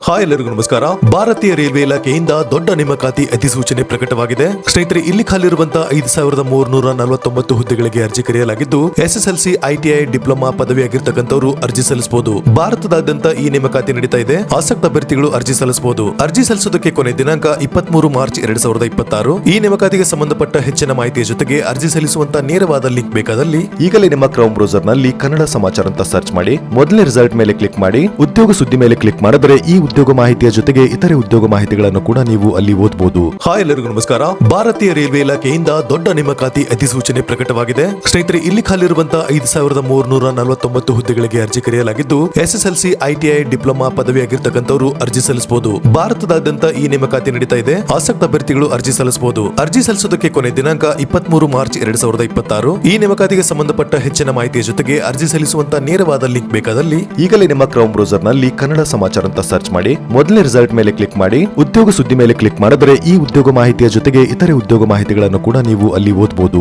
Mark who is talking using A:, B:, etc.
A: Hi ಎಲ್ಲರಿಗೂ ನಮಸ್ಕಾರ. ಭಾರತೀಯ ರೈಲ್ವೆ ಇಲಾಖೆಯಿಂದ ದೊಡ್ಡ ನೇಮಕಾತಿ ಅಧಿಸೂಚನೆ ಪ್ರಕಟವಾಗಿದೆ. ಸ್ನೇಹಿತರೆ, ಇಲ್ಲಿ ಖಾಲಿರುವಂತಹ 5349 ಹುದ್ದೆಗಳಿಗೆ ಅರ್ಜಿ ಕರೆಯಲಾಗಿದ್ದು, SSLC, ITI, ಡಿಪ್ಲೊಮಾ ಪದವಿ ಆಗಿರ್ತಕ್ಕಂಥವರು ಅರ್ಜಿ ಸಲ್ಲಿಸಬಹುದು. ಭಾರತದಾದ್ಯಂತ ಈ ನೇಮಕಾತಿ ನಡೀತಾ ಇದೆ. ಆಸಕ್ತ ಅಭ್ಯರ್ಥಿಗಳು ಅರ್ಜಿ ಸಲ್ಲಿಸಬಹುದು. ಅರ್ಜಿ ಸಲ್ಲಿಸೋದಕ್ಕೆ ಕೊನೆ ದಿನಾಂಕ 23 ಮಾರ್ಚ್ 2026. ಈ ನೇಮಕಾತಿಗೆ ಸಂಬಂಧಪಟ್ಟ ಹೆಚ್ಚಿನ ಮಾಹಿತಿಯ ಜೊತೆಗೆ ಅರ್ಜಿ ಸಲ್ಲಿಸುವಂತ ನೇರವಾದ ಲಿಂಕ್ ಬೇಕಾದಲ್ಲಿ ಈಗಲೇ ನಿಮ್ಮ ಕ್ರೌಮ್ ಬ್ರೌಸರ್ ನಲ್ಲಿ ಕನ್ನಡ ಸಮಾಚಾರ ಅಂತ ಸರ್ಚ್ ಮಾಡಿ ಮೊದಲನೇ ರಿಸಲ್ಟ್ ಮೇಲೆ ಕ್ಲಿಕ್ ಮಾಡಿ ಉದ್ಯೋಗ ಸುದ್ದಿ ಮೇಲೆ ಕ್ಲಿಕ್ ಮಾಡಿದರೆ ಈ ಉದ್ಯೋಗ ಮಾಹಿತಿಯ ಜೊತೆಗೆ ಇತರೆ ಉದ್ಯೋಗ ಮಾಹಿತಿಗಳನ್ನು ಕೂಡ ನೀವು ಅಲ್ಲಿ ಓದಬಹುದು. ಹಾಯ್ ಎಲ್ಲರಿಗೂ ನಮಸ್ಕಾರ. ಭಾರತೀಯ ರೈಲ್ವೆ ಇಲಾಖೆಯಿಂದ ದೊಡ್ಡ ನೇಮಕಾತಿ ಅಧಿಸೂಚನೆ ಪ್ರಕಟವಾಗಿದೆ. ಸ್ನೇಹಿತರೆ, ಇಲ್ಲಿ ಖಾಲಿರುವಂತಹ 5349 ಹುದ್ದೆಗಳಿಗೆ ಅರ್ಜಿ ಕರೆಯಲಾಗಿದ್ದು, SSLC, ITI, ಡಿಪ್ಲೊಮಾ ಪದವಿ ಆಗಿರ್ತಕ್ಕಂಥವರು ಅರ್ಜಿ ಸಲ್ಲಿಸಬಹುದು. ಭಾರತದಾದ್ಯಂತ ಈ ನೇಮಕಾತಿ ನಡೀತಾ ಇದೆ. ಆಸಕ್ತ ಅಭ್ಯರ್ಥಿಗಳು ಅರ್ಜಿ ಸಲ್ಲಿಸಬಹುದು. ಅರ್ಜಿ ಸಲ್ಲಿಸೋದಕ್ಕೆ ಕೊನೆ ದಿನಾಂಕ 23 ಮಾರ್ಚ್ 2026. ಈ ನೇಮಕಾತಿಗೆ ಸಂಬಂಧಪಟ್ಟ ಹೆಚ್ಚಿನ ಮಾಹಿತಿಯ ಜೊತೆಗೆ ಅರ್ಜಿ ಸಲ್ಲಿಸುವಂತ ನೇರವಾದ ಲಿಂಕ್ ಬೇಕಾದಲ್ಲಿ ಈಗಲೇ ನಿಮ್ಮ ಕ್ರೌಮ್ ಬ್ರೌಸರ್ ನಲ್ಲಿ ಕನ್ನಡ ಸಮಾಚಾರ ಅಂತ ಸರ್ಚ್ ಮಾಡಿ ಮೊದಲನೇ ರಿಸಲ್ಟ್ ಮೇಲೆ ಕ್ಲಿಕ್ ಮಾಡಿ ಉದ್ಯೋಗ ಸುದ್ದಿ ಮೇಲೆ ಕ್ಲಿಕ್ ಮಾಡಿದರೆ ಈ ಉದ್ಯೋಗ ಮಾಹಿತಿಯ ಜೊತೆಗೆ ಇತರೆ ಉದ್ಯೋಗ ಮಾಹಿತಿಗಳನ್ನು ಕೂಡ ನೀವು ಅಲ್ಲಿ ಓದಬಹುದು.